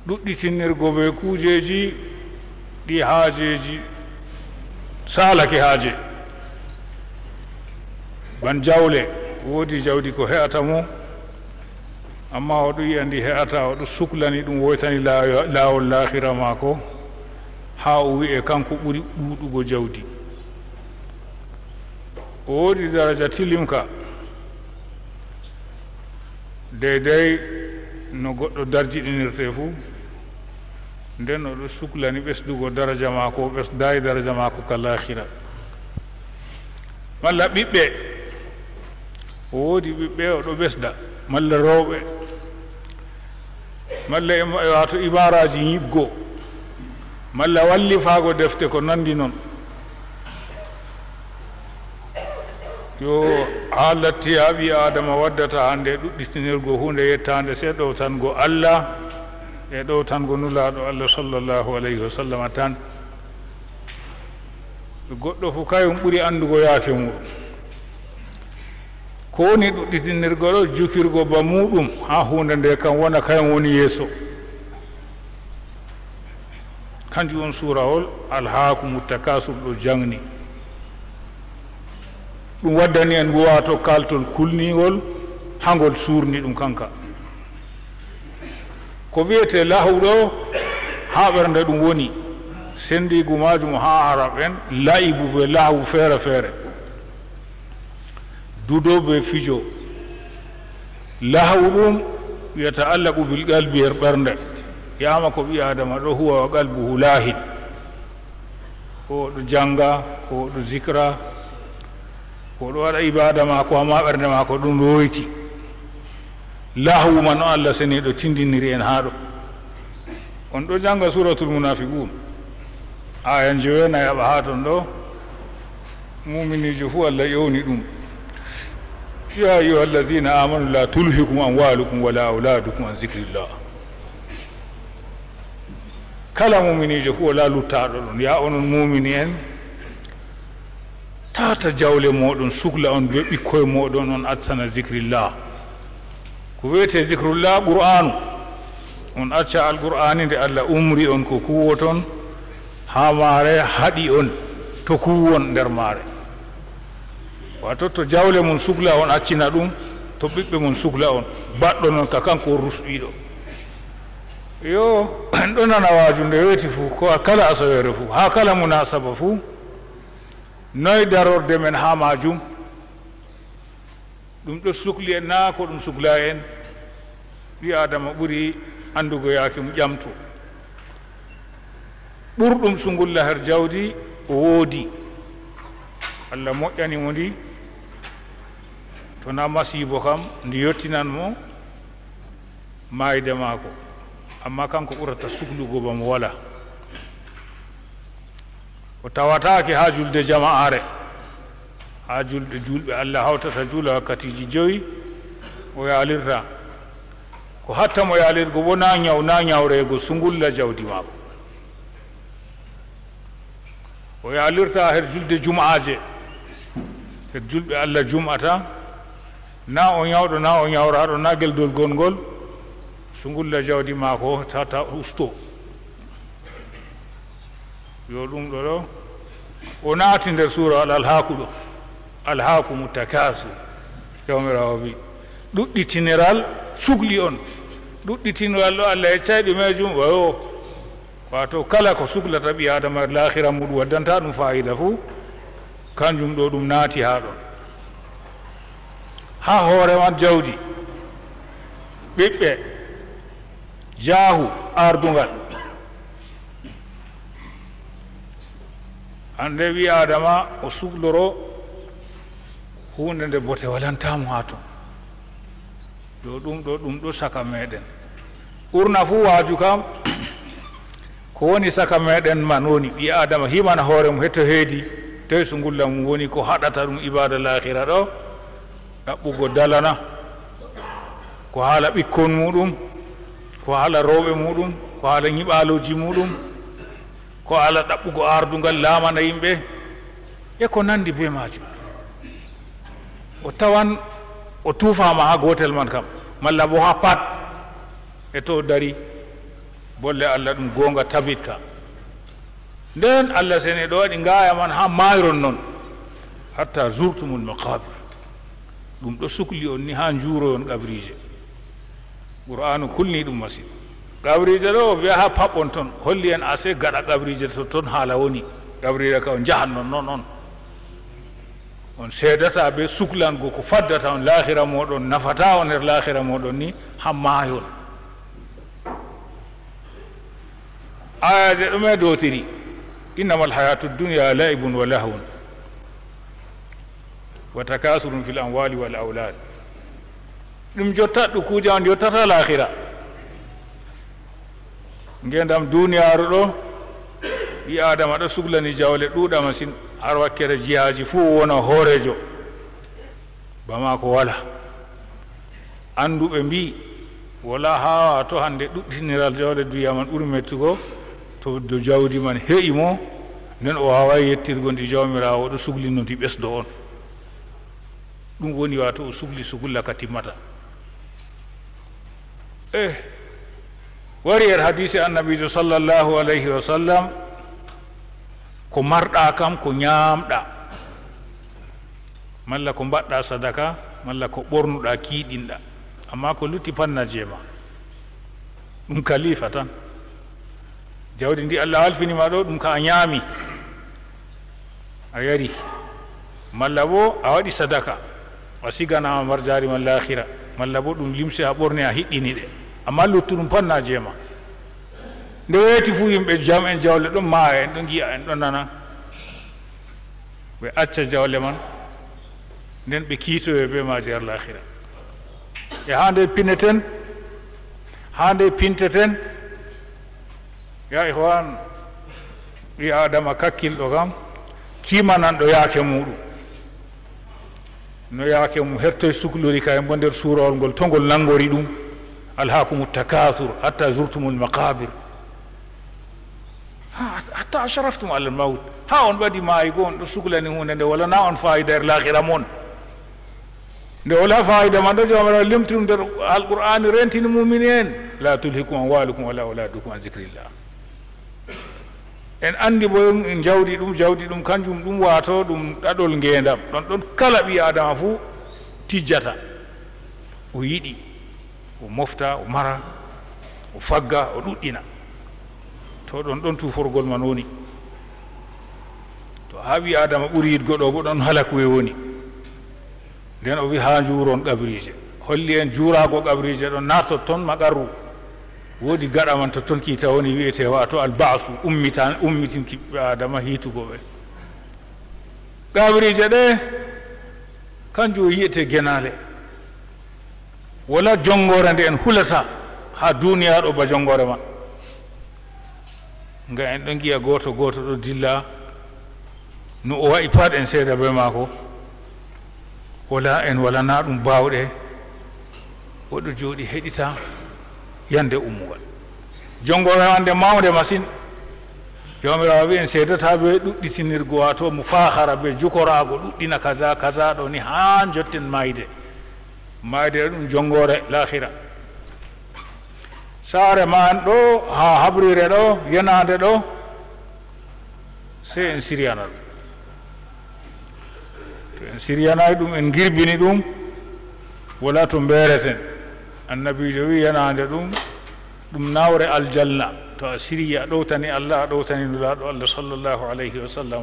ɗuɗɗitinirgo be kujeji ɗi haajeji salake haaje ban jawle woodi jawdi ko he'ata mo amma oɗo yiya ndi he'ata oɗo suklani ɗum woytani laawol lahira maako ha o wi'e kanko ɓuri ɗuuɗugo jawdi o woodi daraja tilimka deydey no goɗɗo darjiɗinirte fuu nden oɗo suklani ɓesdugo daraja maako o ɓesdayi daraja maako ka lahira malla ɓiɓɓe o woodi ɓiɓɓe oɗo ɓesda malla rewɓe malla wato ibaraji ñiggo malla wallifaago defte ko nandi noon yo ha latti ha ɓi adama waddata hande ɗuɗɗitinirgo hunde yettande se ɗowtango Allah e ɗowtango nulaaɗo Allah sallllahu alayhi wa sallam tan goɗɗo fof kayum ɓuri andugo yaafe muɗum ko woni ɗuɗɗitinirgo ɗo jukirgo ba muɗum ha hunde nde kam wona kayum woni yeeso kanjum on suurawol alhaakumu takasur ɗo jangni ɗum waddani en wato kaltol kulnigol hangol suurni ɗum kanka ko wiyete lahu ɗo ha ɓernde ɗum woni sendigu majum ha arab en laibu ɓe lahu feere feere dudo ɓe fijo lahu ɗum wiyata allah ɓubil qalbi er ɓernde yama ko ɓi adama ɗo huwa wa qalbuhu lahin ko ɗo janga ko ɗo zikra ko ɗo waɗa ibada mako amma ɓernde mako ɗum royti lahu man o allah seni ɗo tindiniri en ha ɗo on ɗo janga suratul munafiqun aya 9 yaɓa ha ton ɗo muminijo fu allah ƴewni ɗum ya ayuha allazina amanu la tulhikum amwalukum wala auladukum an zicrillah kala muminijo fu wala luttaɗo ɗon ya onon mumini en tata jawle moɗon sukla on be ɓikkoye moɗon on accana zicrillah ko wiyete zicrullah qur'anu on acca alqur'ani nde allah umri on ko kuwo ton ha maare haɗi on to kuwon nder maare wato to jawle mum sukla on accina ɗum to ɓiɓɓe mum sukla on baɗɗo noon ka kanko rusɗiɗo yo en ɗo nana waaju nde weeti fuu ko kala asawere fuu ha kala munasaba fuu noy darorde men ha majum ɗum ɗo sukli en na ko ɗum sukla en ɓi adama ɓuri andugo yaake mo ƴamto ɓurɗum sungulla her jawdi o woodi allah moƴƴani mo ndi tona masibo kam ndi yettinan mo mayde maako amma kanko ɓurata suklugo bamo wala o tawatake ha julde jama'are ha julɓe allah hawtata juula wakkatiji 5 o yaalirta ko hatta mo yaalirgo bo na ñawrego sungulla jawdi maako o yaalirta her julde jum'aje her julɓe allah jum'ata na o ñawɗo na o ñawraɗo na geldol gongol sungulla jawdi maako tata usto yo ɗum ɗo ɗo o naati nder suura alhaaku ɗo alhaakumu takasu jawmirawo wi ɗuɗɗitiniral sugli on ɗuɗɗitiniral ɗo allah yeccay ɗumejum oyo wato kala ko suglata ɓi adama lahira muɗum waddanta ɗum fayida fuu kanjum ɗo ɗum naati ha ɗon ha hoore mat jawdi ɓiɓɓe jaahu ardungal hande wi adama o sugloro hunde nde bote walantamo ha ton yo ɗum ɗo saka meɗen ɓurna fuu waaju kam ko woni saka meɗen man woni ɓi adama himana hoore mum hetto heedi tawi so ngulla mum woni ko haɗata ɗum ibada lahira ɗo ɗaɓɓugo dalana ko haala ɓikkon muɗum ko haala rewɓe muɗum ko haala ñiɓaloji muɗum ko haala ɗaɓɓugo ardungal laamana yimɓe e ko nandi be majum o tawan o tuufama ha gotel man kam malla bo ha pat e to dari bolle Allah ɗum gonga tabit ka nden Allah sene ɗo waɗi ngaya man ha mayron noon hatta zurtumul maqabir ɗum ɗo sukli on ni ha juuroyon qabrije qur'anu kulni ɗum masin qabrije ɗo o wiya ha paɓɓon toon holli en ase gaɗa qabrije to toon haala woni qabrije ka on jahan noon noon on seedata be suklango ko faddata on lahira moɗon nafata on nder lahira moɗon ni ha maayon ayaje ɗume dotiri innama alhayatu dunya laibun wa lahwun wa takasurun fil amwali wal aulad ɗum jottatɗo kuuje on jottata lahira ngendam duniyaru ɗo ɓi adama ɗo suglani jawle ɗuuɗa masin har wakkere jihaji fuu wona hoorejo bama ko wala anduɓe mbi wala hawa to hande ɗuɗɗiniral jawle duya man ɓuuri mettugo to do jawdi man heƴi mo nden o wawayi yettirgo ndi jawmirawo ɗo suglino ndi ɓesdo on ɗum woni wato o sugli sugulla ka timmata wari hadisi annabijo sallallahu alayhi wa sallam ko marɗa kam ko ñaamɗa malla ko mbaɗɗa sadaka malla ko ɓornuɗa kiiɗinɗa amma ko lutti panna jeema ɗum kalifa tan jawdi ndi Allah halfinima ɗo ɗum ka a ñaami a yari malla bo a waɗi sadaka a siganama marjari man lahira malla bo ɗum limse a ɓorni a hiɗɗini ɗe amma luttuɗum panna jeema nde weeti fuu yimɓe jam en jawle ɗon maaya en ɗo giya en ɗo nana ɓe acca jawle man nden ɓe kiitoyo be maji har lahira e ha nde pineten ha nde pinteten ya ihwan ɓi adama kakkilɗo kam kimananɗo yaake muɗum no yaake mum hertoye suklori ka e mbo nder suurawol ngol to ngol nangori ɗum alhakumu takasur hatta zurtumul maqabir hatta ashraftum ala almaut ha on ɓadi maayigo on ɗo suklani hunde nde wala na on fayida er lahira mon nde wala fayida man ɗo jomirawo limti ɗum nder alqur'ani rentini mumini en la tulhikum amwalukum wala auladukum an zicrillah en andi bo en jawdi ɗum kanjum ɗum wato ɗum ɗaɗol ngendam ɗon ɗon kala ɓi adama fuu tijjata o yiɗi o mofta o mara o fagga o ɗuɗɗina to ɗon ɗon tuforgol man woni to ha ɓi adama ɓuri yiɗgo ɗo bo ɗon halakuwe woni nden o wi ha juuron qabrije holli en juurago qabrije ɗon natot toon maƙarru woodi gaɗa man to toon kiita woni wiyete wato albasu ummitinki ɓe adama hiitugoɓe qabrije ɗe kanjum o yiyete genale wala jongore nde en hulata ha duniya ɗo ba jongore man nga en ɗon giya goto goto ɗo dilla no o wayi pat en seeda be maako wala en walana ɗum bawɗe oɗo jooɗi heɗita yande ummugal jongore wande mawde masine jomirawo wi en seedata be ɗuɗɗitinirgo wato mo fahara be jukorago ɗuɗɗina kaza kaza ɗo ni ha jotten mayde ɗum jongore lahira saare man ɗo ha habrire ɗo yenade ɗo sey en siriyana ɗum to en siriyanayi ɗum en girbini ɗum wala to mbereten annabijo wi yenade ɗum nawre aljanna to a siriyi a ɗowtani Allah a ɗowtani nulaɗo Allah sallllahu alayhi wa sallam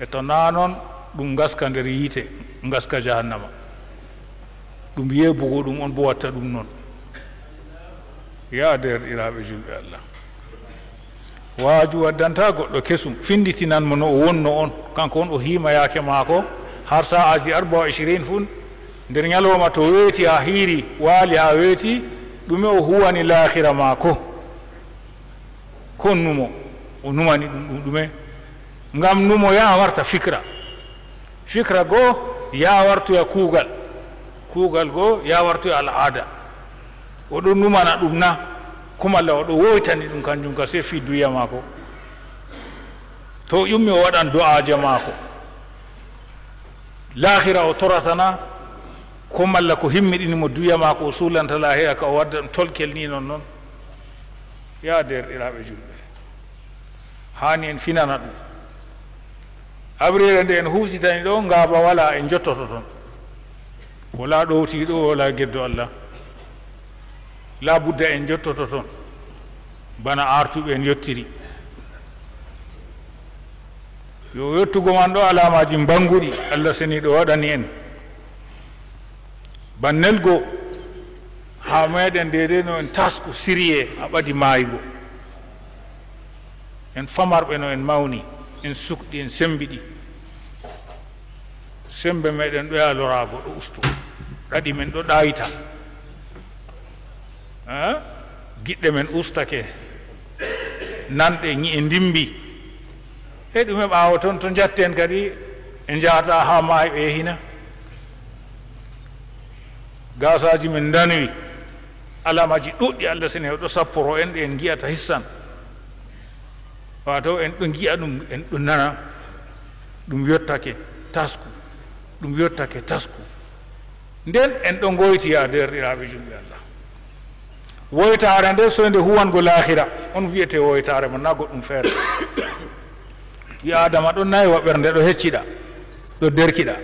e to na noon ɗum gaska nder yiite gaska jahannama ɗum yebugo ɗum on bo watta ɗum noon ya derɗiraɓe julɓe Allah waaju waddanta goɗɗo kesum finditinan mo no o wonno on kanko on o hiima yaake maako har sa'aji 24 fuu nder ñalowma to weeti ha hiiri waali ha weeti ɗume o huwani lahira maako kon numo o numani ɗum ɗume ngam numo ya warta fikra goo ya wartoya kuugal goo ya wartoya al'ada oɗo numana ɗum na kumalla oɗo woytani ɗum kanjum ka se fi duya maako to ƴummi o waɗan do'aje maako lahira o toratana ko malla ko himmiɗinimo duya maako o suulanta lahira ka o wadda ɗum tolkel ni noon ya derɗiraɓe julɓe hani en finana ɗum abrire nde en huusitani ɗo ngaaba wala en jottoto toon wala ɗowtiɗo wala geddo Allah la budda en jottoto toon bana artuɓe en yottiri yo yettugo man ɗo alamaji banguɗi Allah seni ɗo waɗani en bannelgo ha meɗen dede no en tasku siriye ha ɓadi maaygo en famarɓe no en mawni en sukɗi en sembiɗi sembe meɗen ɗo ya lorago ɗo usto ɗaɗi men ɗo ɗayita giɗɗe men ustake nanɗe ñi'e ndimbi e ɗume ɓaawo toon to jatten kadi en jahata ha maayi ɓe hina gasaji men danwi alamaji ɗuɗɗi Allah sene ɗo sapporo en ɗe en giyata hissan wato en ɗo giya ɗum en ɗo nana ɗum yottake tasku ɗum yottake tasku nden en ɗo goytiya derɗiraɓe julɓe Allah woytare nde so nde huwango lahira on wiyete woytare mo na goɗɗum feere ɓi adama ɗo nayi waɓerde ɗo hecciɗa ɗo derkiɗa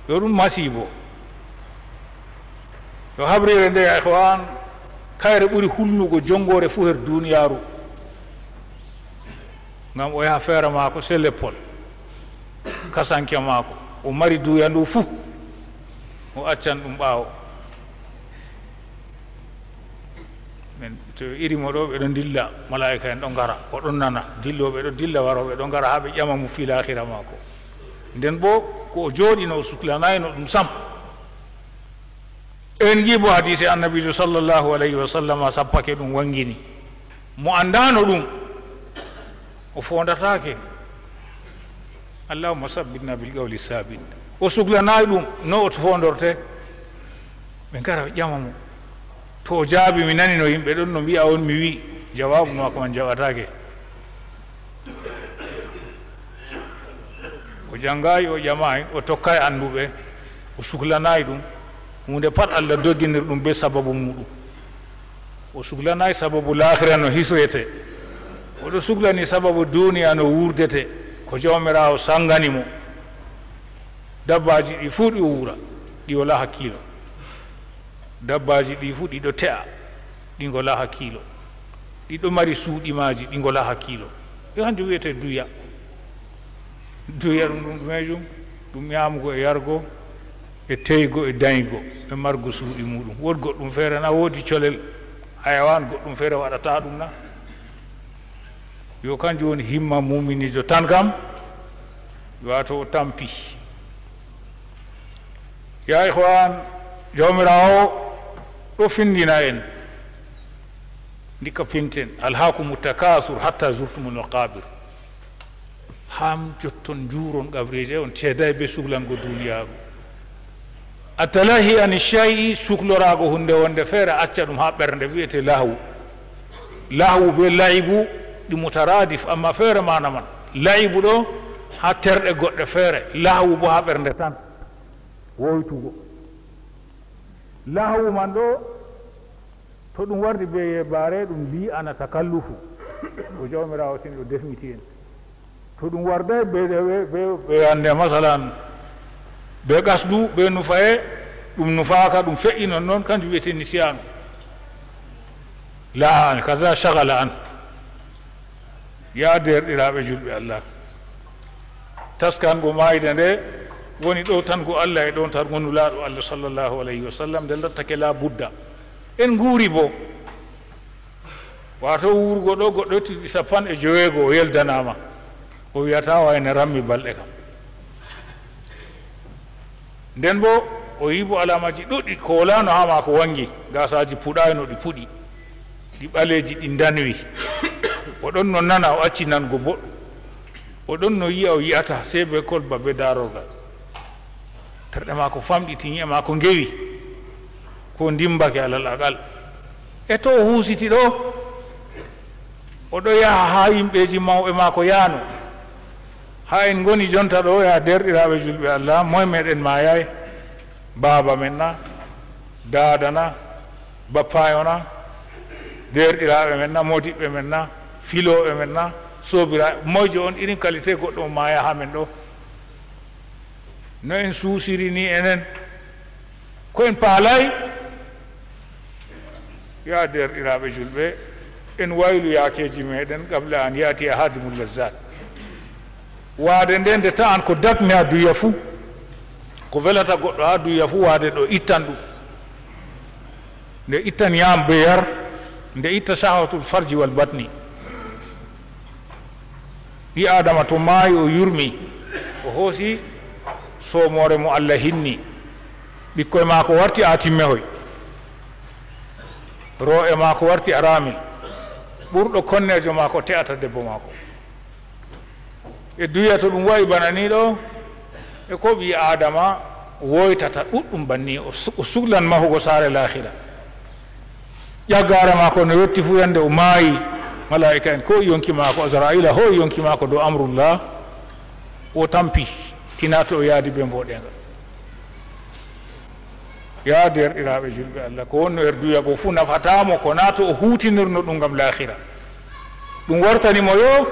yo ɗum masibo yo habrire nde ya ihwan kayre ɓuri hulnugo jongore fuu her duniyaru ngam o yaha feere maako c'est l'épaule kasanke maako o mari duya ndu fuu o accan ɗum ɓaawo men to irimo ɗo ɓeɗo dilla malaika en ɗo ngara oɗon nana dilloɓe ɗo dilla waroɓe ɗo ngara ha ɓe ƴama mo filahira maako nden bo ko o jooɗino o suklanayno ɗum sam en jibo hadise annabijo sallllahu alayhi wa sallam sappake ɗum wangini mo andano ɗum o fondatake allahumma sabbitna bil qawli sabit o suklanayi ɗum no o fondorte ɓe ngara ɓe ƴama mo to o jaabi mi nani no yimɓe ɗon no mbiya on mi wi jawabu makko man jaɓatake o janngayi o ƴamayi o tokkayi anduɓe o suklanayi ɗum hunde pat Allah dogginir ɗum be sababu muɗum o suklanayi sababu lahira no hisrete oɗo suklani sababu duniya no wurdete ko jawmirawo sangani mo dabbaji ɗi fuu ɗi wuura ɗi wala hakkilo dabbaji ɗi fuu ɗiɗo te'a ɗi ngola hakkilo ɗiɗo mari suuɗi maji ɗi ngola hakkilo yo hanjum wiyete duya duya ɗum ɗum ɗumejum ɗum ñamugo e yargo e teygo e dañgo e margo suuɗi muɗum won goɗɗum feere na woodi colel hayawan goɗɗum feere waɗata ɗum na yo kanjum woni himma muminijo tan kam wato o tampi ya ihwan jawmirawo ɗo findina en ndika pinten alhakumu takasur hatta zurtumul maqabir ham jotton juuron gabreje on ceeday be suglango duniyaru atalahi ani shay'i suklorago hunde wonde feere acca ɗum ha ɓernde wiyete lahu lahu be laibu ɗi mutaradif amma feere mana man laibu ɗo ha terɗe goɗɗe feere lahu bo ha ɓernde tan woytugo lahu man ɗo to ɗum wardi be yebare ɗum li ana takallufu o jawmirawo tin ɗo defmiti en to ɗum warday ɓe ande masalan ɓe gasdu ɓe nufaye ɗum nufaka ɗum feƴƴi non noon kanjum wiyete nisiyanu la an kada shagala an ya derɗiraɓe julɓe Allah taskango mayde nde woni ɗo tan go Allah e ɗon tan go nulaɗo Allah sallllahu alayhi wa sallam nde lattake la budda en guuri bo wato wurgo ɗo goɗɗo tiɗi 50 o yeldanama o wiyata wayne rammi balɗe kam nden bo o yibo alamaji ɗuɗɗi ko wolano ha ma ko wangi gasaji puɗayno ɗi puɗi ɗi ɓaleji ɗi danwi oɗon no nana o acci nango boɗɗum oɗon no yiya o yiyata sey be kolba be darogal terɗe ma ko famɗiti ñi'e ma ko ngewi ko ndimbake alal aqal e to o huusiti ɗo oɗo yaha ha yimɓeji mawɓe ma ko yaano ha en goni jonta ɗo ya derɗiraɓe julɓe Allah moye meɗen mayay baba men na dada na bappayo na derɗiraɓe men na modiɓɓe men na filoɓe men na sobiraɓe moyjo on irin qualité goɗɗo maya ha men ɗo no en suusiri ni enen ko en paalay ya derɗiraɓe julɓe en waylu yakeji meɗen qabla an yaati hadimul lazzat waade nde nde ta an ko datmi ha duya fuu ko welata goɗɗo ha duya fuu waade ɗo ittan ɗum nde ittan yam be yar nde itta shahawatul farji wal batni ɓi adama to maayi o yurmi o hoosi soomore mo Allah hinni ɓikkoye maako warti atimmehoy roo'e maako warti aramil ɓurɗo konnejo maako te'ata debbo maako e duya to ɗum wayi bana ni ɗo e ko ɓi adama woytata ɗuɗɗum banni o suglan mahugo saare lahira ƴaggare maako no yetti fu yande o maayi malaika en ko yonki maako azraila ho yonki maako do amrullah o tampi tinato o yaadi be mboɗenga ya derɗiraɓe julɓe Allah ko wonno erduya ko fu nafatamo ko nato o hutinirno ɗum gam lahira ɗum wartanimo yo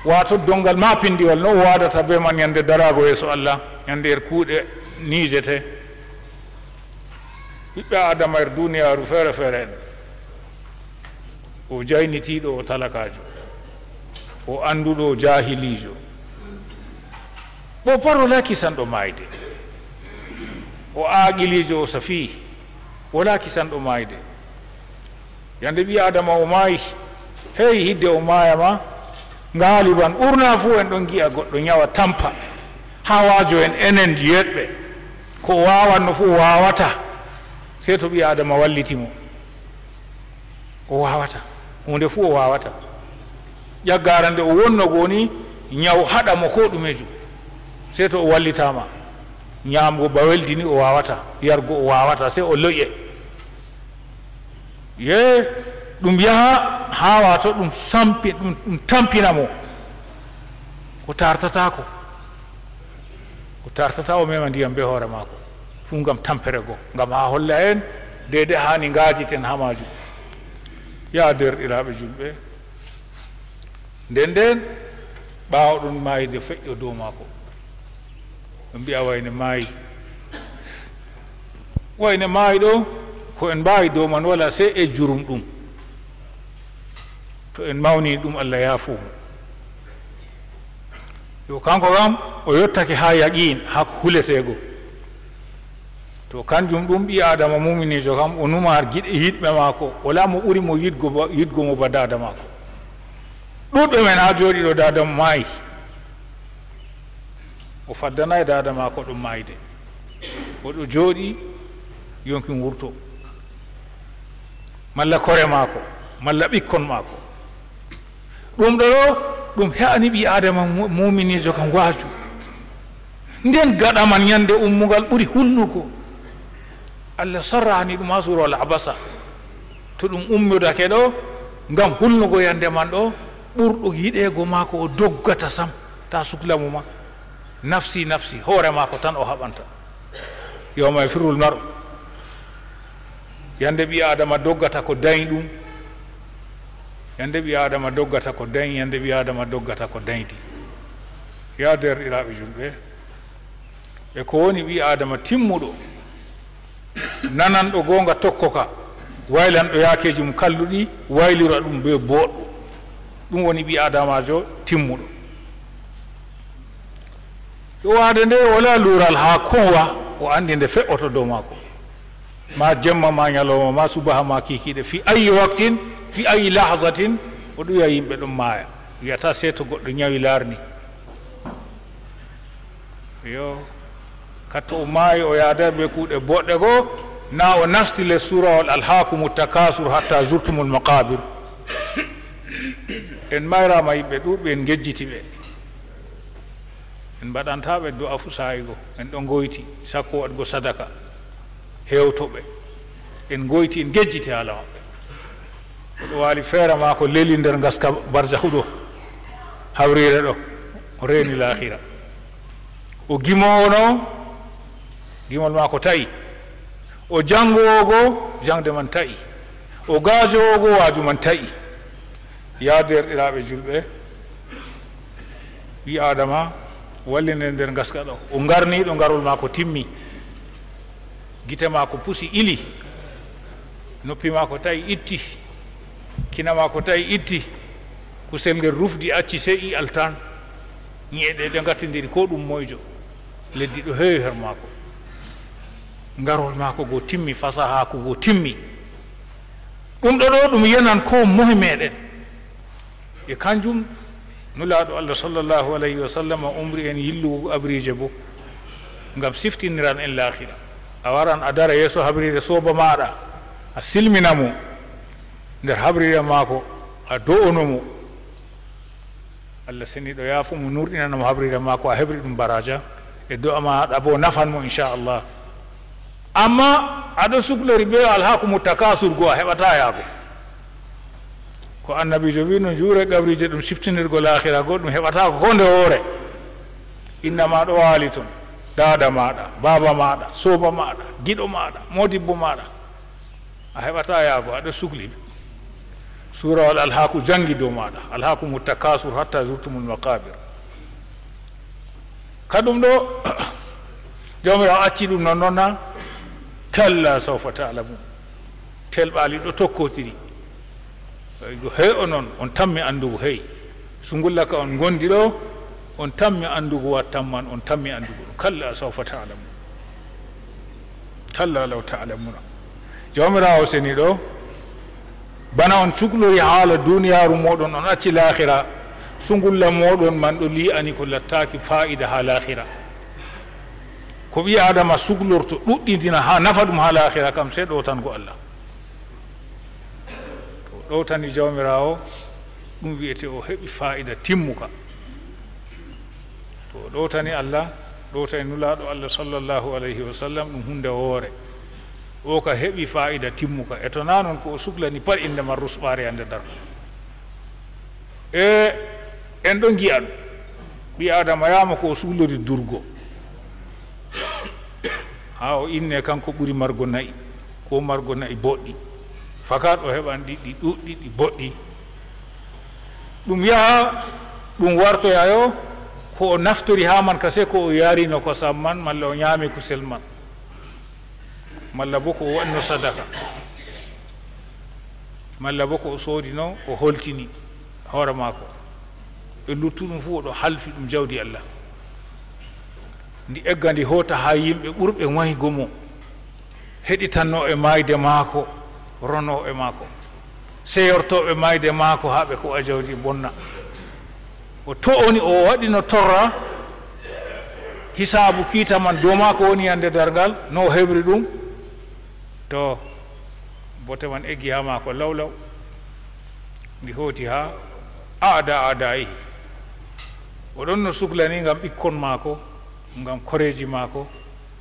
wato dongal mapindiwal no wadata be man yande darago yeeso Allah yande er kuuɗe niijete ɓiɓɓe adama er duniyaru feere feere en o jaynitiɗo o talakajo o anduɗo o jahilijo bo par wala kisanɗo mayde o aqilijo o safi wala kisanɗo mayde yande ɓi adama o maayi hey hidde o maayama ngaaliban ɓurna fuu en ɗon giya goɗɗo ñawa tampa hawajo en enen jeyeɗɓe ko wawanno fuu wawata sey to ɓi adama wallitimo o wawata hunde fuu o wawata ƴaggare nde o wonno goni ñaw haɗamo ko ɗumejo sey to o wallitama ñamgo baweldi ni o wawata yargo o wawata sey o loƴe ye ɗum yaha ha wato ɗum sampi ɗum tampinamo ko tartatako ko tartata o mema ndiyam be hoore mako fu gam tampere go gam ha holla en dede hani ngajiten ha majum ya derɗiraɓe julɓe nden nden ɓawo ɗum maayide feƴƴo dow mako ɓe mbiya wayne maayi ɗo ko en mbawi dow man wala sey e jurum ɗum to en mawni ɗum Allah yaafumo yo kanko kam o yettake ha yaqin ha huletego to kanjum ɗum ɓi adama muminijo kam o numa yiɗɓe maako wala mo ɓuri mo yiɗgo mo ba dada maako ɗuɗɓe men ha jooɗi ɗo dada mo maayi o faddanayi dada maako ɗum maayde oɗo jooɗi yonki wurto malla kore maako malla ɓikkon maako ɗum ɗo ɗum he'ani ɓi adama muminijo kam waaju nden gaɗa man ñande ummugal ɓuri hunnuko Allah sarrani ɗum ha surol abasa to ɗum ummidake ɗo ngam hulnugo yande man ɗo ɓurɗo yiɗego maako o doggata sam ta suklamu ma nafsi nafsi hoore maako tan o haɓanta yawma yafirul mar'u yande ɓi adama doggata ko dañi ɗum yande ɓi adama doggata ko dañi yande ɓi adama doggata ko dañdi ya derɗiraɓe julɓe e ko woni ɓi adama timmuɗo nananɗo gonga tokkoka waylanɗo yakeji mum kalluɗi waylira ɗum be boɗɗo ɗum woni ɓi adamajo timmuɗo ɗo wade nde wala lural ha kowa o andi nde feƴoto dow maako ma jemma ma ñalowma ma subaha ma kikiɗe fi ayi waktin fi ayi lahzatin o ɗuya yimɓe ɗum maaya wiyata se to goɗɗo ñawi larni yo katto o maayi o yaada ɓe kuuɗe boɗɗe goo na o nasti le surawol alhakumu takasur hatta zurtumul maqabir en mayrama yimɓe ɗuɓɓe en gejjiti ɓe en mbaɗantaɓe do afu sayigo en ɗo goyti sakko waɗgo sadaka hewtoɓe en goyti en gejjiti haala maɓɓe oɗo waali feere ma ko leli nder gaska barzahu ɗo hawrire ɗo o reeni lahira o gimowo no gimol ma ko taƴi o jangowo goo jangde man taƴi o gaajowogo waaju man ta'i ya derɗiraɓe julɓe wi adama wallinde nder gaska ɗo o garniɗo garol ma ko timmi gite ma ko pusi ili noppi ma ko tawi itti kina ma ko tawi itti kusel ngel rufdi acci se'i altan ñeeɗe ɗe gattidiri ko ɗum moyjo leddi ɗo heewi her maako garol maako go timmi fasaha ko go timmi ɗum ɗo ɗo ɗum yenan ko mohe meɗen e kanjum nulaaɗo allah sallllahu alayhi wa sallam umri en yillugo abrije bo ngam siftiniran en lahira a waran a dara yeeso habrire sooba maɗa a silmina mo nder habrire maako a do'ono mo allah seni ɗo yaafo mo nurɗinanamo habrire maako a heɓri ɗum baraja e do'a maɗa bo nafan mo inchallah amma aɗo suklori be alhaku mo takasurgo a heɓata yaago ko annabijo wi no juure gabrije ɗum siftinirgo lahira go ɗum heɓatako ko nde hoore innama ɗo waali toon dada maɗa baba maɗa soba maɗa giɗo maɗa modibbo maɗa a heɓata yaago aɗa sukli surawal alhaku jangi dow maɗa alhaku mo takasur hatta zurtumul maqabir kadum ɗo jawmirawo acci ɗum non noonna kalla sawfa ta'lamun telɓali ɗo tokkotiri hey o noon on tammi andugo hey so ngullaka on gondi ɗo on tammi andugo wattanman on tammi andugo ɗum kalla sawfa ta'lamun kalla law ta'lamuna jawmirawo seni ɗo bana on cuklori haala duniyaru moɗon on acci lahira so ngulla moɗon man ɗo li'ani ko lattaki fa'ida ha lahira ko ɓi adama suklorto ɗuɗɗidina ha nafa ɗum ha lahira kam sey ɗo tan go allah to ɗo tani jawmirawo ɗum wiyete o heɓi fa'ida timmuka to ɗo tani allah ɗo tani nulaɗo allah sallllahu alayhi wa sallam ɗum hunde hoore o ka heɓi fa'ida timmuka e to na noon ko o suklani pat inde man rusɓare ande dar e en ɗo giya ɗum ɓi adama yama ko o suklori durgo ha o inne kanko ɓuri margo nayi ko margo nayi boɗɗi fakat o heɓan ɗiɗɗi ɗuɗɗi ɗi boɗɗi ɗum yaha ɗum wartoyayo ko o naftori ha man kase ko o yarino kosam man malla o ñaami kusel man malla bo ko o waɗno sadaka malla bo ko o soodino o holtini hoore maako e luttuɗum fuu oɗo halfi ɗum jawdi allah ndi egga ndi hota ha yimɓe ɓurɓe waygo mo heɗitanno e mayde maako rono e maako seyortoɓe mayde maako haɓe ko a jawdi bonna o to oni o waɗino torra hisabu kiita man dow maako woni yande dargal no o heɓri ɗum to bote man eggi ha maako lawlaw ndi hooti ha adayi oɗon no suklani ngam ɓikkon maako ngam koreji maako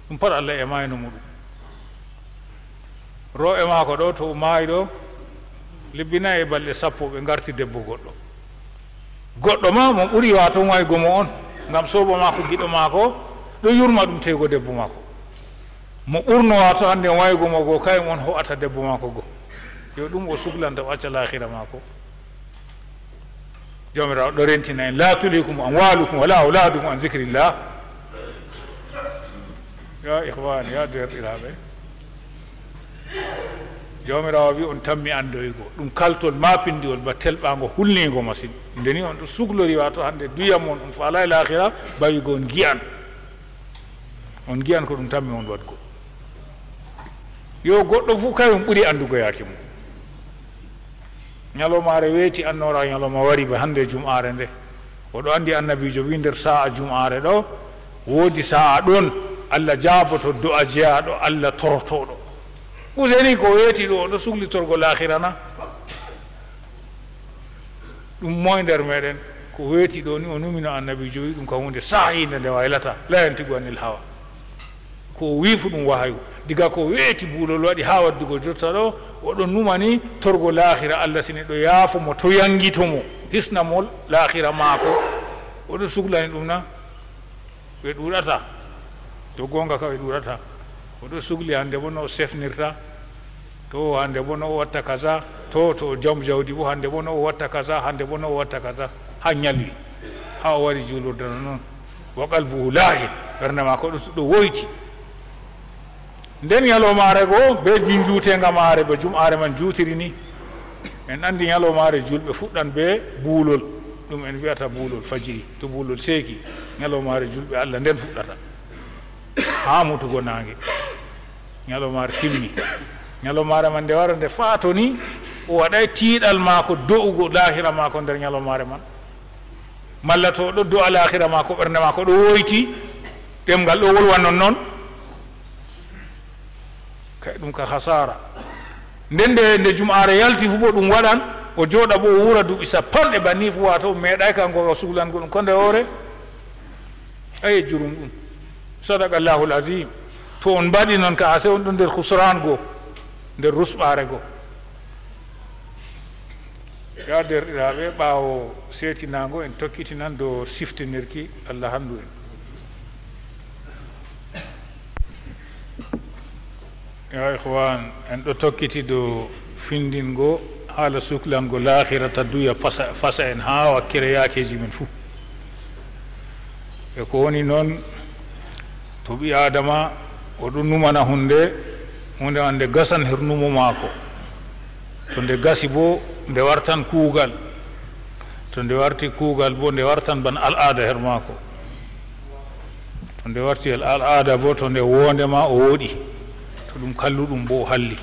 ɗum pat allah e mayno muɗum ro e maako ɗo to maayi ɗo libbinayi e balɗe sappo ɓe garti debbo goɗɗo goɗɗo ma mo ɓuri wato waygo mo on ngam sobo maako giɗo maako ɗo yurma ɗum tego debbo maako mo ɓurno wato hande waygo mo go kay on ho'ata debbo maako go yo ɗum o suklanta o acca lahira maako jawmirawo ɗo rentina en la tulikum amwalukum wala auladukum an zicrillah ya ihwani ya derɗiraɓe jawmirawo wi on tammi andoygo ɗum kaltol mapindiwol ba telɓago hulnigo masine ndeni on ɗo suglori wato hande duyam on faala e lahira bawigo on giyan ko ɗum tammi on waɗgo yo goɗɗo fof kay on ɓuuri andugo yaake mum ñalomare weeti annora ñaloma wari ba hande jum'are nde oɗo andi annabijo wi nder sa'a jum'are ɗo woodi sa'a ɗon allah jaaboto do'a jeyaɗo allah torotoɗo useni ko weeti ɗo oɗo suklitorgo lahirana ɗum moye nder meɗen ko weeti ɗo ni o numino annabijo wi ɗum ka hunde sahinde nde waylata la yantigu anil hawa ko wiifu ɗum wahayu diga ko weeti buulol waɗi ha waddugo jotta ɗo oɗon numani torgo lahira allah sini ɗo yaafo mo to yangitomo hisnamo lahira maako oɗo suklani ɗum na ɓe ɗuɗata to gonga ka ɓe ɗuɗata oɗo sukli hande bo no sefnirta to hande bo no o watta kaza to jom jawdi bo hande bo no o watta kaza hande bo no o watta kaza ha ñalwi ha o wari julurde noon wa qalbuhu lahin ɓernde ma ko ɗo woyti nden ñalowmaare goo be juutenga maare ɓe jum'aare man juutiri ni en andi ñalowmaare julɓe fuɗɗan be buulol ɗum en wiyata buulol fajiri to buulol seeki ñalowmaare julɓe allah nden fuɗɗata ha mutugo naange ñalowmaare timmi ñalowmaare man nde wara nde faato ni o waɗay tiiɗal maako do'ugo lahira maako nder ñalowmaare man malla to ɗo do alahira maako ɓernde maako ɗo woyti ɗemgal ɗo wolwa non noon kay ɗum ka hasara nden nde jum'aare yalti fu bo ɗum waɗan o jooɗa bo o wura duuɓi sappanɗe banni fu wata o meeɗay kanko suhlango ɗum konde hoore ayi jurum ɗum sadaqa llahul azim to on mbaɗi noon ka ase on ɗo nder husran goo nder rusɓaare goo ya derɗiraɓe ɓaawo seetinago en tokkitinan dow siftinirki allah handu en ya ihwan en ɗo tokkiti dow findingo haala suklango lahira tadduya fasa en ha wakkere yaakeji men fuu e ko woni noon to ɓi adama oɗo numana hunde ande gasan her numo maako to nde gasi bo nde wartan kuugal to nde warti kuugal bo nde wartan ban al'ada her maako to nde warti al'ada bo to nde wondema o woɗi to ɗum kalluɗum bo o halli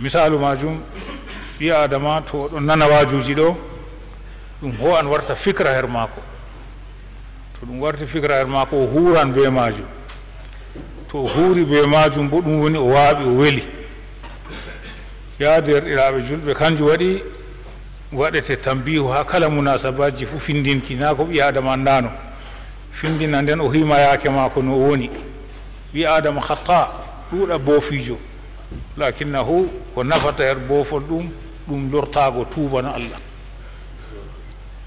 misalu majum ɓi adama to oɗon nana wajuji ɗo ɗum ho an warta fikra her maako to ɗum warti fikra her maako o huran be majum to o huuri be majum bo ɗum woni o waaɓi o weli ya derɗiraɓe julɓe kanjum waɗi waɗete tambihu ha kala munasabaji fu findinki na ko ɓi adama andano findina nden o himayake mako no o woni ɓi adama hatta ɗuuɗa boofijo lakinnahu ko nafata her boofol ɗum lortago tubana allah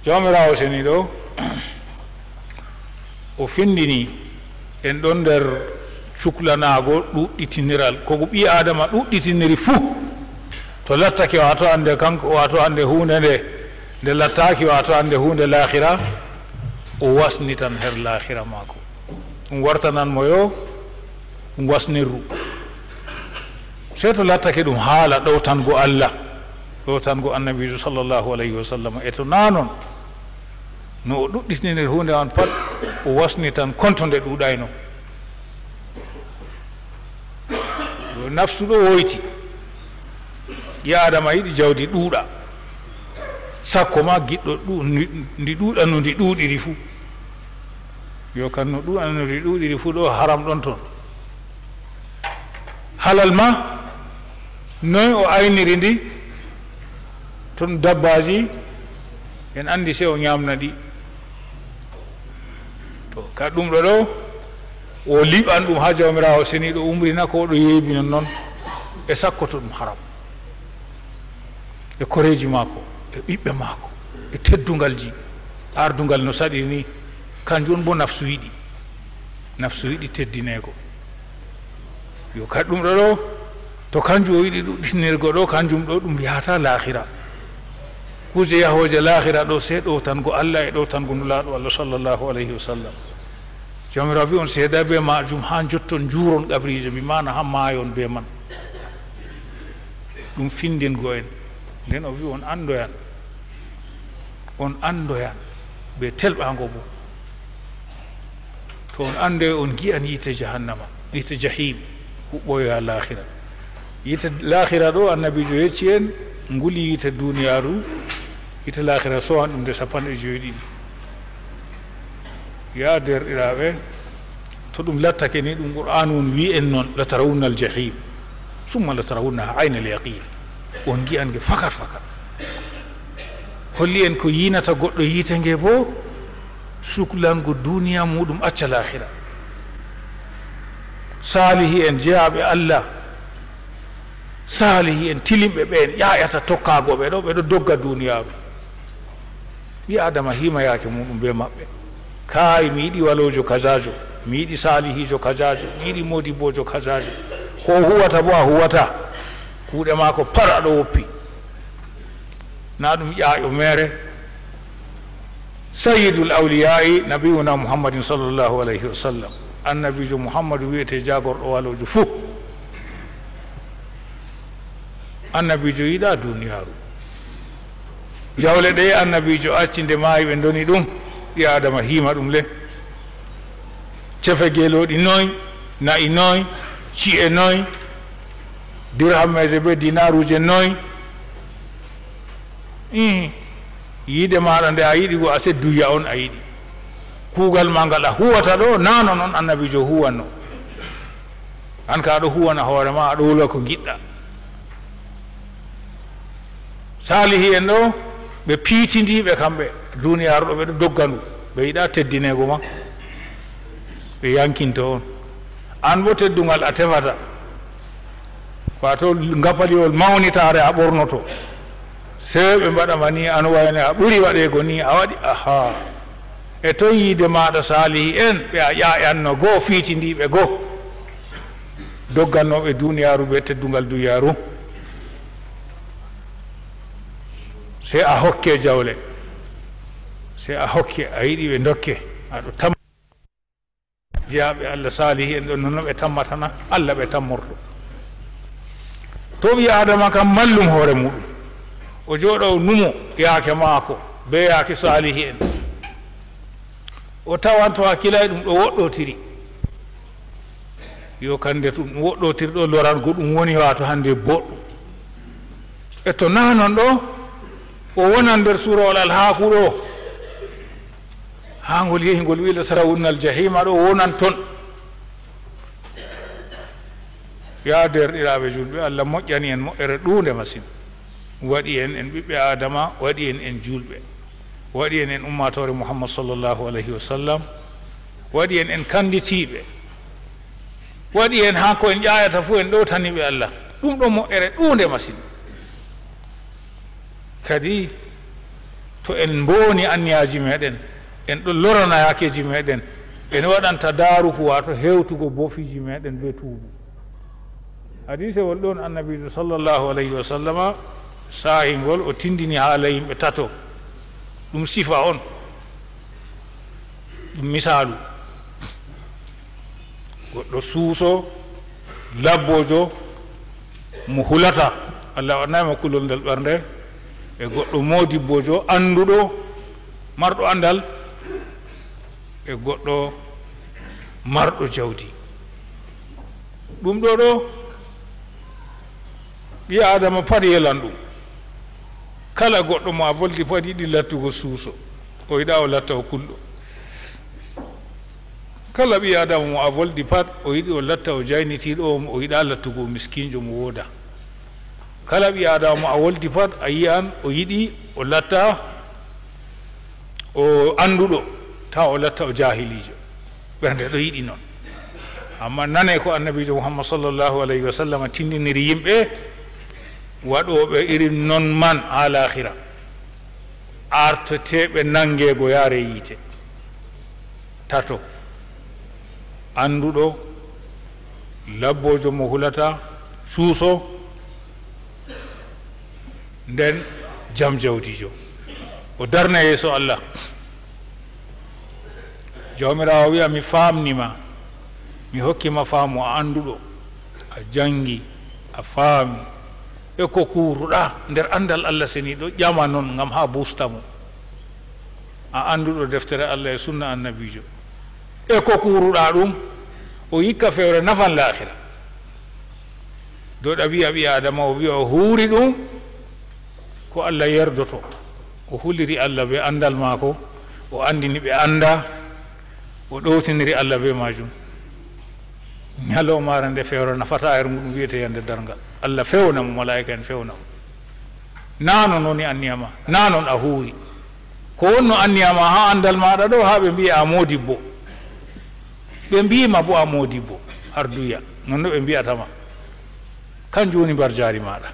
jawmirawo seni ɗo o findini en ɗon nder cuklanago ɗuɗɗitiniral koko ɓi adama ɗuɗɗitiniri fuu to lattake wato ande kanko wato ande hunde nde lattaki wato ande hunde lahira o wasni tan her lahira maako ɗum wartananmo yo ɗum wasnirru sey to lattake ɗum haala ɗowtango allah ɗowtango annabijo sallllahu alayhi wa sallam e to nanon no o ɗuɗɗitinir hunde on pat o wasni tan konto nde ɗuuɗayno yo nafsu ɗo woyti ya adama yiɗi jawdi ɗuuɗa sakko ma giɗɗo ndi ɗuuɗa no ndi ɗuuɗiri fuu yo kan no ɗuuɗa no ndi ɗuuɗiri fuu ɗo haram ɗon toon halal ma noy o ayniri ndi toon dabbaji en andi se o ñamna ɗi to ka ɗum ɗo ɗo o liɓan ɗum ha jawmirawo seni ɗo umrina ko ɗo yeebi non noon e sakkoto ɗum haram e koreji maako e ɓiɓɓe maako e teddungalji ardungal no saɗi ni kanjum on bo nafsu yiɗi teddinego yo kadi ɗum ɗo ɗo to kanjum o yiɗi ɗuɗɗinirgo ɗo kanjum ɗo ɗum yahata lahira kuje yahoje lahira ɗo se ɗowtango allah e ɗowtango nulaɗo allah sallllahu alayhi wa sallam jawmirawo wi on seeda be majum ha jotton juuron qabrije mi mana ha maayon be man ɗum findingo en nden o wi on andoyan ɓe telɓango bo to on ande on gi'an yiite jahannama yiite jahim huɓɓoyo lahira yiite lahira ɗo annabijo yecci en nguli yiite duniyaru yiite lahira sowan ɗum de 70 ya derɗiraɓe to ɗum lattake ni ɗum qur'anu on wi en noon latarawunna al jahim summa latarawunnaha ayna al yaqin on gi'ange fakat holli en ko yinata goɗɗo yiite nge bo suklango duniya muɗum acca lahira salihi en jeyaɓe allah salihi en tilimɓe ɓen ƴaƴata tokkagoɓe ɗo ɓeɗo dogga duniyaru ɓi adama himayake muɗum be maɓɓe kay mi yiɗi walojo kajajo mi yiɗi salihijo kajajo mi yiɗi modibojo kajajo ko huwata bo a huwata kuuɗe maako par aɗo woppi na ɗum ƴaaƴo mere sayyidul awliyai nabiyuna muhammadin sallllahu alayhi wa sallam annabijo muhammadu wiyete jagorɗo walojo fuu annabijo yiɗa duniyaru jawle ɗe annabijo accinde maayi ɓe doni ɗum ɗi adama hima ɗum le cefe geeloɗi noy nayi noy ci'e noy dirhammeje be dinaruje noy yiide maɗa nde a yiɗi go a sedduya on a yiɗi kuugal ma ngal a huwata ɗo nano noon annabijo huwanno an ka aɗo huwana hoore ma aɗo wolwa ko giɗɗa salihi en ɗo ɓe piitindiɓe kamɓe duniyaru ɗo ɓeɗo dogga ndu ɓe yiɗa teddinego ma ɓe yankinto on an bo teddungal a tefata wato ngapaliwol mawnitare a ɓornoto sey ɓe mbaɗama ni an wayne a ɓuri waɗego ni a waɗi aha e to yiide maɗa salihi en ɓe a ƴaƴanno goo fiitindiɓe goo doggannoɓe duniyaru ɓe teddungal duniyaru sey a hokke jawle sey a hokke a yiɗi ɓe dokke aɗo tam jeyaɓe allah salihi en ɗon nono ɓe tammatana allah ɓe tammorto to ɓi adama kam mallum hoore muɗum o jooɗo numo yaake maako be yaake salihi en o tawanto hakkilay ɗum ɗo woɗɗotiri yo kande to ɗum woɗɗotiri ɗo lorango ɗum woni wato hande boɗɗum e to nanon ɗo o wonan nder surawol alhaaku ɗo ha ngol yehi ngol wiila tarawunnal jahima ɗo wonan toon ya derɗiraɓe julɓe allah moƴƴani en moƴƴere ɗunde masine waɗi en ɓiɓɓe adama waɗi en julɓe waɗi en ummatore muhammad sallllahu alayhi wa sallam waɗi en kanditiɓe waɗi en ha ko en ƴayata fo en ɗowtaniɓe allah ɗum ɗo moƴƴere ɗunde masine kadi to en mboni anniyaji meɗen en ɗo lorana yakeji meɗen en waɗanta daruku wato hewtugo bofiji meɗen be tuubu hadisewol ɗon annabijo sallllahu alayhi wa sallama sahingol o tindini haala yimɓe tato ɗum sifa on ɗum misalu goɗɗo suuso labbojo mo hulata allah waɗnayima kulol ndel ɓernde e goɗɗo modibbojo anduɗo marɗo andal e goɗɗo marɗo jawdi ɗum ɗo ɗo ɓi adama pat yelan ɗum kala goɗɗo mo a voldi pat yiɗi lattugo suuso o yiɗa o latta o kulɗo kala ɓi adama mo a voldi pat o yiɗi o latta o jaynitiɗo o yiɗa lattugo miskinjo mo wooda kala ɓi adama mo a woldi pat a yiyan o yiɗi o latta o anduɗo taw o latta o jahilijo ɓernde ɗo yiɗi noon amma nane ko annabijo muhammad sallllahu alayhi wa sallam tindiniri yimɓe waɗoɓe irin non man ha lahira arteteɓe nangego yaare yiite tato anduɗo labbojo mo hulata suuso nden jam jawdijo o darna yeeso allah jawmirawo wiya mi famnima mi hokkima faamu a anduɗo a jangi a faami e ko kuruɗa nder andal allah seni ɗo ƴama noon gam ha bustamo a anduɗo deftere allah e sunna annabijo e ko kuruɗa ɗum o yikka fewre nafan lahira doɗa wiya ɓi adama o wiya o huuri ɗum ko allah yerdoto o huliri allah be andal maako o andini ɓe anda o ɗowtiniri allah be majum ñalowmare nde fewre nafata er muɗum wiyete yande dargal allah fewnamo malaika en fewnamo nanon woni anniyama nanon a huuri ko wonno anniyama ha andal maɗa ɗo ha ɓe mbiya a modibbo ɓe mbima bo a modibbo arduya nonno ɓe mbiyatama kanjum woni mbar jaari maɗa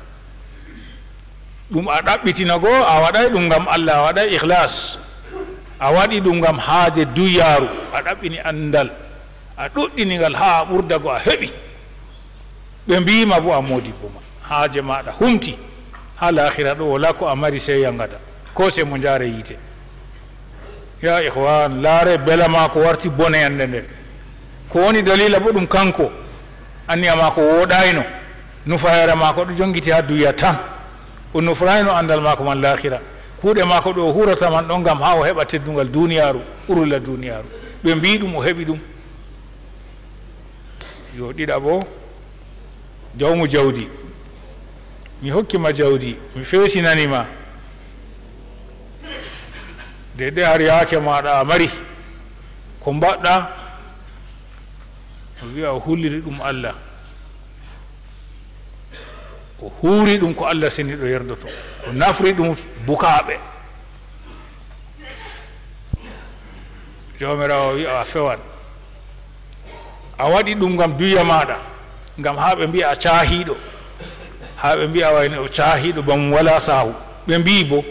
ɗum a ɗaɓɓitina goo a waɗay ɗum gam allah a waɗay ihlas a waɗi ɗum gam haaje duyaru a ɗaɓɓini andal a ɗuɗɗinigal ha a ɓurda go a heɓi ɓe mbima bo a modibbo ma haaje maɗa humti ha lahira ɗo wala ko a mari sey yangada ko se mo jaare yiite ya ihwan laare bela ma ko warti bone yande nde ko woni dalila bo ɗum kanko anniya ma ko woɗayno nufayere ma ko ɗo jongiti ha duya tan o nufrayno andal mako man lahira kuuɗe mako ɗo hurata man ɗon gam ha o heɓa teddungal duniyaru ɓurla duniyaru ɓe mbi ɗum o heɓi ɗum yo ɗiɗaɓo jawmu jawdi mi hokkima jawdi mi feesinanima de har yaake maɗa a mari ko mbaɗɗa o wiya o hulliri ɗum Allah o huuri ɗum ko Allah seni ɗo yerdoto o nafri ɗum bukaɓe jomirawo wiya a fewan a waɗi ɗum gam duya maɗa gam ha ɓe mbiya a caahiɗo ha ɓe mbiya wayne o caahiɗo bam wala sahu ɓe mbi bo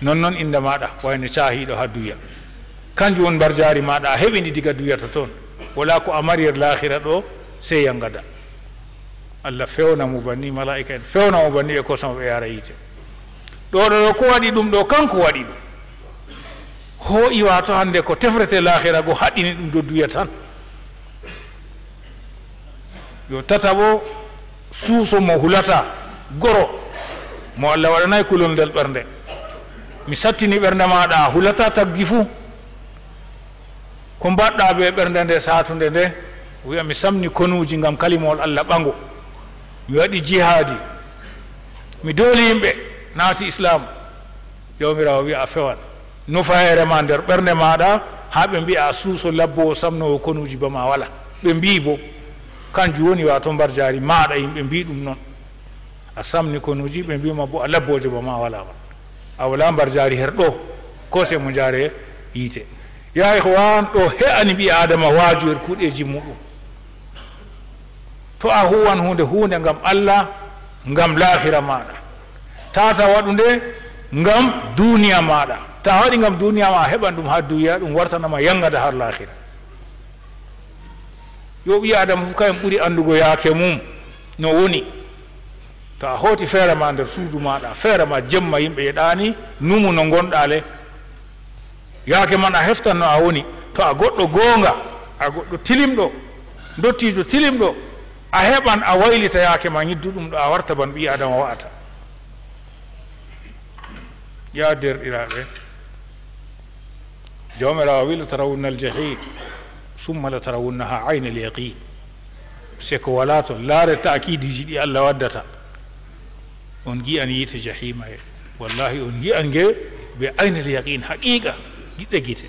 non noon inde maɗa wayne caahiɗo ha duya kanjum won mbar jaari maɗa a heɓini diga duyata toon wala ko a marir lahira ɗo sey yangada Allah fewna mo banni malaika en fewna mo banni e kosam ɓe yara yiite ɗo ko waɗi ɗum ɗo kanko waɗi ɗum ho iwa to hande ko tefrete lahira go haɗɗini ɗum do duya tan yo tataɓo suuso mo hulata goro mo Allah waɗanayi kulol ndel ɓernde mi sattini ɓernde maɗa hulata tagdi fuu ko mbaɗɗa ɓe ɓernde nde satunde nde wiya mi samni konuji gam kalimol Allah ɓango mi waɗi jihadi mi dooli yimɓe naati islam jawmirawo wiya a fewan nufayere ma nder ɓernde maɗa ha ɓe mbiya a suuso labbo o samnowo konuji bama wala ɓe mbi bo kanjum woni wato mbar jaari maɗa yimɓe mbi ɗum noon a samni konuji ɓe mbima bo a labboje bama wala wa a wala mbar jaari her ɗo ko se mo jaare yiite ya ihwan ɗo he ani ɓi adama waaju her kuuɗeji muɗum to a huwan hunde ngam Allah ngam lahira maɗa tata waɗu nde ngam duniya maɗa ta waɗi ngam duniya ma heɓan ɗum ha duniya ɗum wartanama yangada har lahira yo ɓi adama fof kayen ɓuuri andugo yaake mum no woni to a hooti feere ma nder suudu maɗa feere ma jemma yimɓe yeɗani numu no gonɗa le yaake man a heftan no a woni to a goɗɗo goonga a goɗɗo tilimɗo dottijo tilimɗo a heɓan a waylita yaake ma ñiddu ɗum ɗo a warta ban ɓi adama wa'ata ya derɗiraɓe jawmirawo wi latarawunna aljahim summa latarawunnaha ayna alyaqin c'est ko wala to laare taakidiji ɗi Allah waddata on gi'an yiite jahima e wallahi on gi'an nge ɓe ayna alyaqin haqiqa giɗɗe gite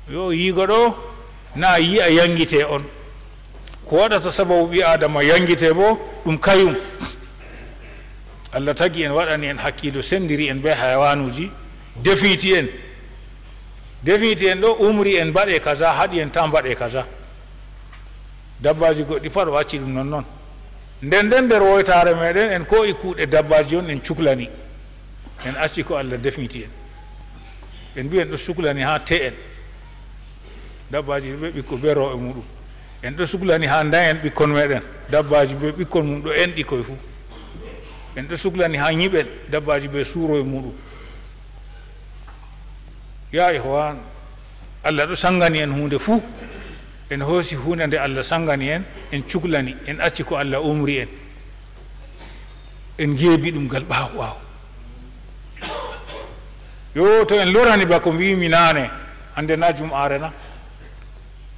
yo yiigo ɗo na yi'a yangite on ko waɗata sababu ɓi adama yangite bo ɗum kayum Allah tagi en waɗani en hakkilo sendiri en be hayawanuji defiti en ɗo umri en mbaɗe kaza haɗi en ta mbaɗe kaza dabbaji goɗɗi pat wacci ɗum non noon nden nder woytare meɗen en ko i kuuɗe dabbaji on en cuklani en acci ko Allah defiti en mbi en ɗo suklani ha te en dabbaji ɓe ɓikko be rewɓe muɗum en ɗo suklani ha dayen ɓikkon meɗen dabbaji be ɓikkon mum ɗo enɗi koye fuu en ɗo suklani ha ñiɓen dabbaji be suuro e muɗum ya ihwan Allah ɗo sangani en hunde fuu en hoosi hunde nde Allah sangani en cuklani en acci ko Allah umri en geebi ɗum gal ɓaawo ɓaawo yo to en lorani ba ko mbimi naane hande na jum'are na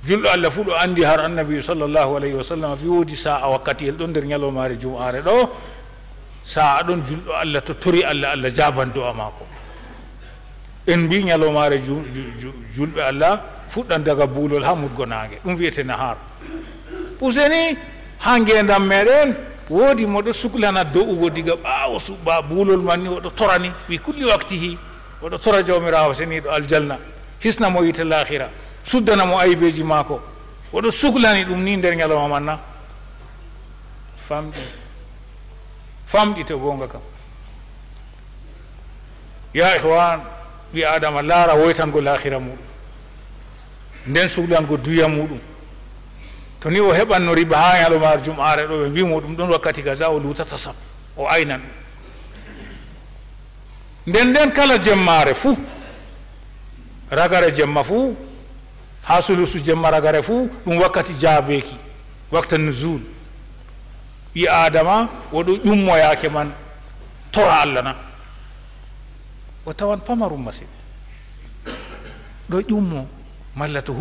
julɗo Allah fuu ɗo andi har annabi sallllahu alayhi wa sallam woodi sa'a wakkati el ɗon nder ñalowmaare jum'are ɗo sa'a ɗon julɗo Allah to tori Allah jaban do'a maako en mbi ñalowmaare julɓe Allah fuɗɗan daga buulol ha mudgo naange ɗum wiyete nahar useni ha ngendam meɗen woodi moɗo suklana do'ugo diga ɓaawo suɓɓa buulol man ni oɗo torani wi kulli waktihi oɗo tora jawmirawo seniɗo aljanna hisna mo yite lahira suddana mo aybeji maako oɗo suklani ɗum ni nder ñalawma man na famɗi to gonga kam ya ihwan ɓi adama laara woytango lahira muɗum nden suklango duya muɗum to ni o heɓanno riba ha yalomar jum'are ɗo ɓe mbimo ɗum ɗon wakkati gaza o lutata sam o aynan nden kala jemmare fuu ragare jemma fuu ha sulusu jemma ragare fuu ɗum wakkati jaabeki wakta nuzul ɓi adama woɗo ƴummoyake man tora allah na o tawan pamarum masin ɗo ƴummo malla to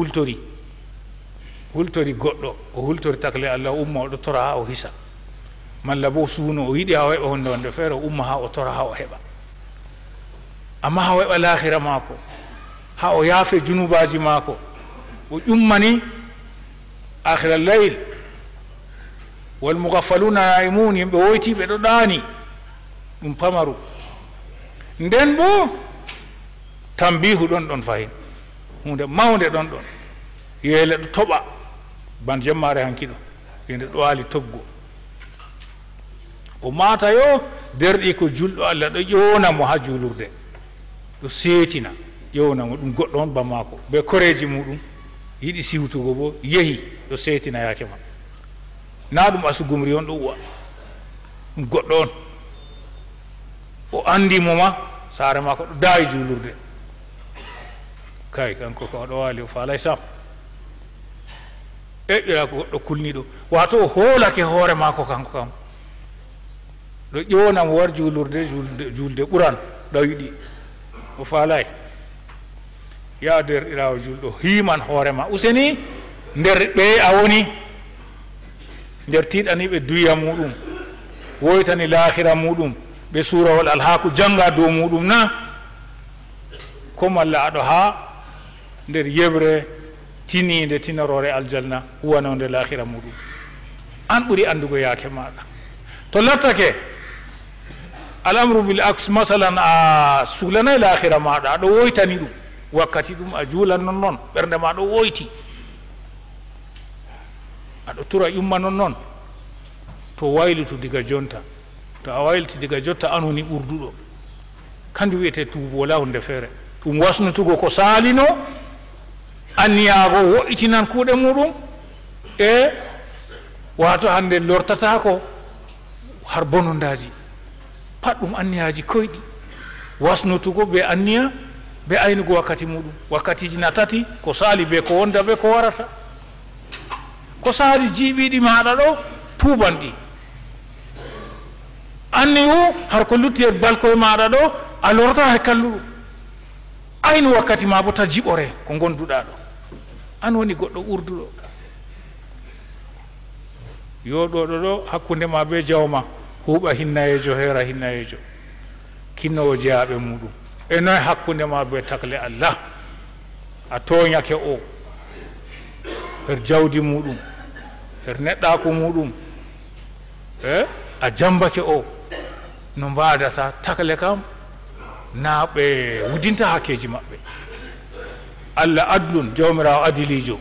hultori goɗɗo o hultori takle allah umma oɗo tora ha o hisa malla bo suuno o yiɗi ha o heɓa hunde feere o umma ha o tora ha o heɓa amma ha o heɓa lahira maako ha o yaafe junubaji maako o ƴummani akhira leyl wal mugaffaluna naimun yimɓe woytiɓe ɗo ɗaani ɗum pamaru nden bo tambihu ɗon fayin hunde mawde ɗon yeele ɗo toɓa ban jemmare hankiɗo yende ɗo waali toggo o mata yo derɗi ko julɗo allah ɗo ƴownamo ha juulurde ɗo seetina ƴownamo ɗum goɗɗo on ba maako be koreji muɗum yiɗi siwtugo bo yehi ɗo seetina yaake ma na ɗum asugumri on ɗo uwa ɗum goɗɗo on o andimo ma saare maako ɗo daayi juulurde kay kanko ko ɗo waali o faalay sam eƴƴira ko goɗɗo kulniɗo wato o hoolake hoore maako kanko kam ɗo ƴownamo war juulurde julde ɓuran ɗawyiɗi o faalay ya derɗirawo julɗo himan hoorema useni nder ɓe a woni nder tiiɗaniɓe duya muɗum woytani lahira muɗum ɓe suurawol alhaku janga dow muɗum na ko malla aɗo ha nder yeɓre tininde tinarore aljanna huwanode lahira muɗum an ɓuri andugo yaake maɗa to lattake al'amru bil aks masalan a suulanay lahira maɗa aɗo woytani ɗum wakkati ɗum a juulan non ɓernde ma ɗo woyti aɗo tura ƴumma non to waylitu diga jonta to a wayliti diga jotta an woni ɓurduɗo kanjum wiyete tuubu wala hunde feere ɗum wasnutugo ko saalino anniyago wo'itinan kuuɗe muɗum e wato hande lortatako har bonondaji pat ɗum anniyaji koyɗi wasnutugo ɓe anniya ɓe aynugo wakkati muɗum wakkatiji natati ko saali be ko wonda ɓe ko warata ko saali jiiɓiɗi maɗa ɗo tuuban ɗi anni wu har ko lutti e balkoye maɗa ɗo a lorata he kalluɗum aynu wakkati ma bo ta jiɓore ko gonduɗa ɗo an woni goɗɗo ɓurduɗo yo ɗo hakkunde ma be jawma huuɓa hinnayejo heera hinnayejo kinnowo jeyaɓe muɗum e noy hakkunde ma be takle allah a toñake o her jawdi muɗum her neɗɗaku muɗum e a jambake o no mbadata takle kam na ɓe wudinta hakkeji maɓɓe allah adlun jawmirawo adilijo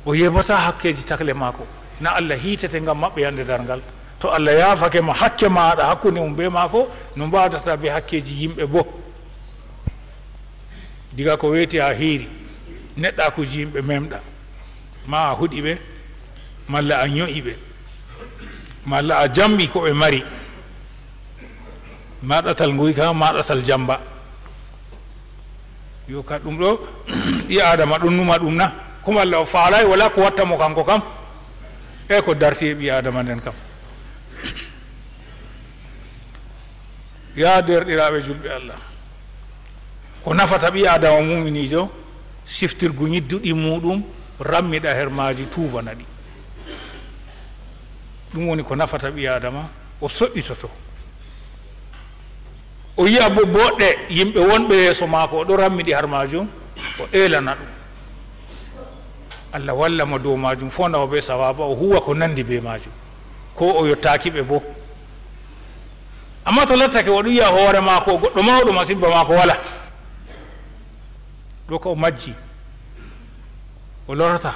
o yebata hakkeji takle maako na allah hiitete ngam maɓɓe yande darngal to allah yaafake ma hakke maɗa hakkunde mum be maako no mbadata be hakkeji yimɓe bo diga ko weeti ha hiiri neɗɗakuji yimɓe memɗa ma a huɗi ɓe malla a ño'i ɓe malla a jamɓi ko ɓe mari maɗatal nguyka maɗatal jamba yo ka ɗum ɗo ɗi adama ɗum numa ɗum na comme allah o faalay wala ko wattamo kanko kam e ko darti e ɓi adama nden kam ya derɗiraɓe julɓe allah ko nafata ɓi adama muminijo siftirgu ñidduɗi muɗum rammiɗa her maji tubana ɗi ɗum woni ko nafata ɓi adama o soɓɓitoto o yiya bo boɗɗe yimɓe wonɓe yeeso maako oɗo rammiɗi har majum o elana ɗum allah walla mo dow majum fondawo be sawaba o huwa ko nandi be majum ko o yottaki ɓe bo amma to lattake oɗo yiya hoore maako goɗɗo mawɗo masimba maako wala ɗo ko o majji o lorata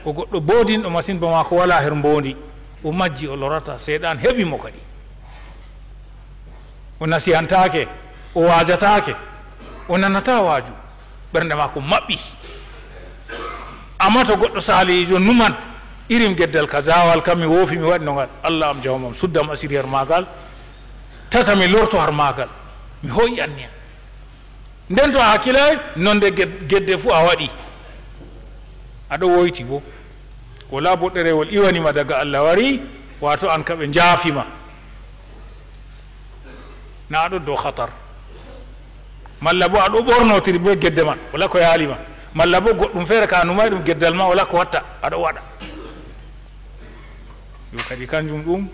o goɗɗo boodinɗo masimba maako wala her mbondi o majji o lorata seyɗan heɓimo kadi o nasihantake o waajatake o nanata waaju ɓernde maako maɓɓi amma to goɗɗo salihijo numan irim geddal ka zawal kam mi woofi mi waɗi no ngal allah am jawmam suddam asiri har magal tata mi lorto har magal mi hoyi anniya nden to a hakkilay nonde gedde fuu a waɗi aɗo woyti bo wala bo ɗerewol iwanima daga allah wari wato an kaɓe jaafima na aɗo dow hatar malla bo aɗo ɓornotiri bo gedde man wala ko yaalima malla bo goɗɗum feere ka numay ɗum geddal ma wala ko watta aɗo waɗa yo kadi kanjum ɗum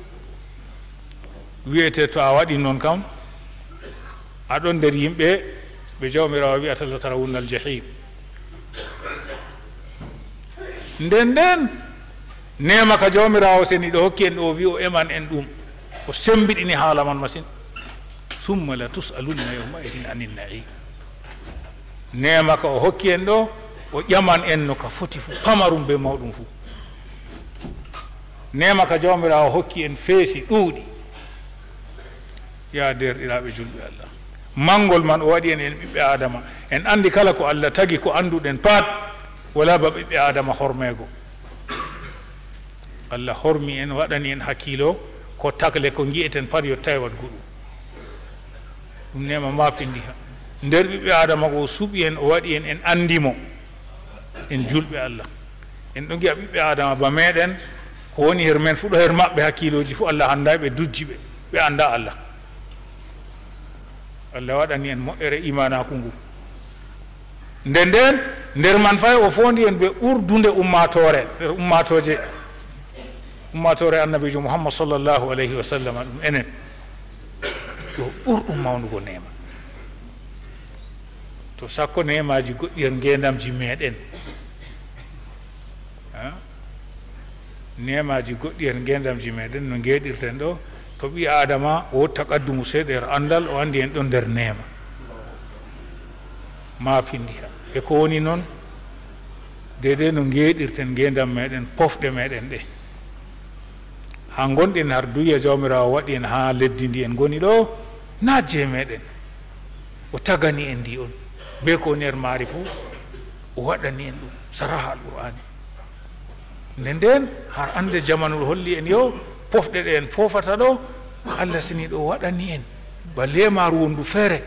wiyete to a waɗi noon kam aɗon nder yimɓe ɓe jawmirawo wiyata la tarawunnal jahim nden nema ka jawmirawo seni ɗo hokki en ɗo wi o eman en ɗum o sembiɗini haala man masine summa la tusalunna yawma idin anin naim nema ka o hokki en ɗo o ƴaman en no ka foti fu pamarum be mawɗum fu nema ka jawmirawo hokki en feesi ɗuuɗi ya derɗiraɓe julɓe allah mangol man o waɗi en ɓiɓɓe adama en andi kala ko allah tagi ko anduɗen pat wala ba ɓiɓɓe adama hormego allah hormi en waɗani en hakkilo ko takle ko ji'eten pat yotta e wadgu ɗum nema mapindi ha nder ɓiɓɓe adama ko suuɓi en o waɗi en en andimo en julɓe allah en ɗo giya ɓiɓɓe adama ba meɗen ko woni her men fuɗo her maɓɓe hakkiloji fo allah handa ɓe dujji ɓe anda allah allah waɗani en moƴƴere imanaku ngu nden nder man fay o fondi en ɓe ɓurdude ummatore nder ummatore annabijo mouhammad sallllahu alayhi wa sallam ɗum enen ɗo ɓurɗum mawnugo nema to sakko nemaji goɗɗi hen ngendamji meɗen nemaji goɗɗi hen ngendamji meɗen no ngeɗirten ɗo to ɓi adama o taqaddumu seeɗa er andal o andi en ɗon nder nema ma pindi ha e ko woni noon dede no ngeɗirten ngendam meɗen pofɗe meɗen ɗe ha gonɗen har duya jawmirawo waɗi en ha leddi ndi en goni ɗo najje meɗen o tagani en ndi on be ko woni er maari fo o waɗani en ɗum saraha alqur'ani nden har ande jamanu holli en yo pofɗe ɗe en fofata ɗo allah sini ɗo waɗani en ba lemaru wondu feere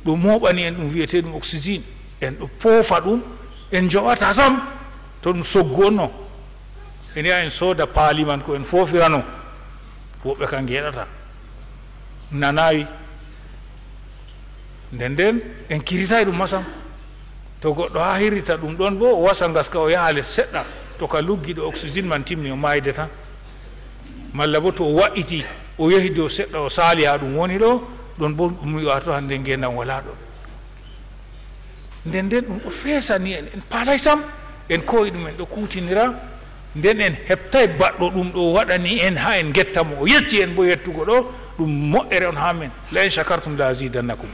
ɗo moɓani en ɗum wiyete ɗum oxygéne en ɗo poofa ɗum en joɓata sam to ɗum soggu on no en yaha en sooda paali man ko en foofirano woɓɓe ka ngeɗata nanayi nden en kiritayi ɗum masam to goɗɗo ha hirrita ɗum ɗon bo o wasa gaska o yaha les seɗɗa to ka luggiɗo oxygéne man timmi o mayde tan malla bo to o wa'iti o yehi dow seɗɗa o saali ha ɗum woni ɗo ɗon bo ɗum wiwato hande ngendam wala ɗon nden ɗum ɗo feesani en en paalay sam en koyi ɗum en ɗo kutinira nden en heɓtay baɗɗo ɗum ɗo waɗani en ha en gettamo o yetti en bo yettugo ɗo ɗum moƴƴere on ha men la in shakartum la azidannakum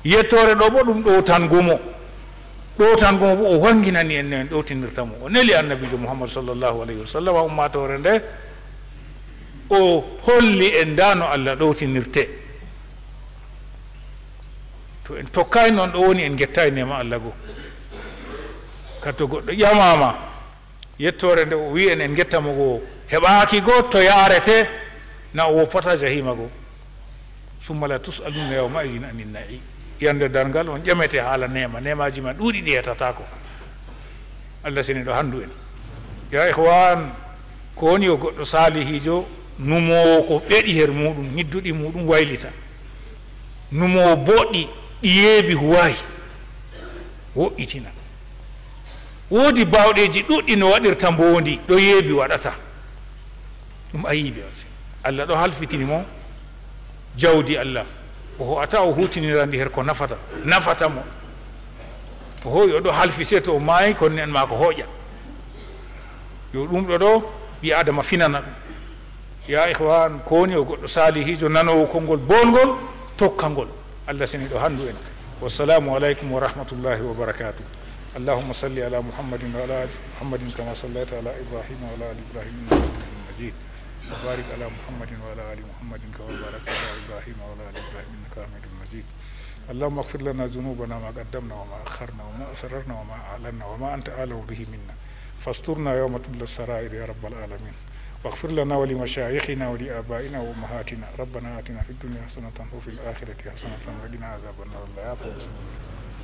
yettore ɗo bo ɗum ɗowtangomo bo o wanginani en en ɗowtinirtamo o neli annabijo mouhammad sallllahu alayhi wa sallam ummatore nde o holli en dano allah ɗowtinirte to en tokkay noon ɗo woni en gettay nema allah goo kadto goɗɗo ƴamama yettore nde o wi en gettamo goo heɓaki goo to yarete na o woppata jahima goo summa la tusaluna yawma idin anin naim yande dargal on ƴamete haala nemaji man ɗuuɗi ɗi yetatako allah seni ɗo handu en ya ihwan ko woni o goɗɗo salihijo numowo ko ɓeɗi her muɗum ñidduɗi muɗum waylita numowo boɗɗi ɗi yeebi huwayi woɗɗitina woodi bawɗeji ɗuɗɗi no waɗirta mbondi ɗo yeebi waɗata ɗum ayiɓe asi allah ɗo halfitini mo jawdi allah o ho'ata o hutinirandi her ko nafata mo o hoyi oɗo halfi se to o maayi kono en ma ko hooƴa yo ɗum ɗo ɓi adama finana ɗum ya ihwan ko woni o goɗɗo salihijo nanowo konngol bolngol tokkangol allah seni ɗo handu en wassalamu aleykum wa rahmatullahi wa barakatuh اللهم صل على محمد وعلى ال محمد كما صليت على ابراهيم وعلى ال ابراهيم انك حميد مجيد وبارك على محمد وعلى ال محمد كما باركت على ابراهيم وعلى ال ابراهيم انك حميد مجيد اللهم اغفر لنا ذنوبنا ما قدمنا وما أخرنا وما أسررنا وما أعلنا وما أنت أعلم به منا فاسترنا يوم تبلى السرائر يا رب العالمين واغفر لنا ولمشايخنا ولآبائنا وأمهاتنا ربنا آتنا في الدنيا حسنة وفي الآخرة حسنة وقنا عذاب النار. لا يا فوز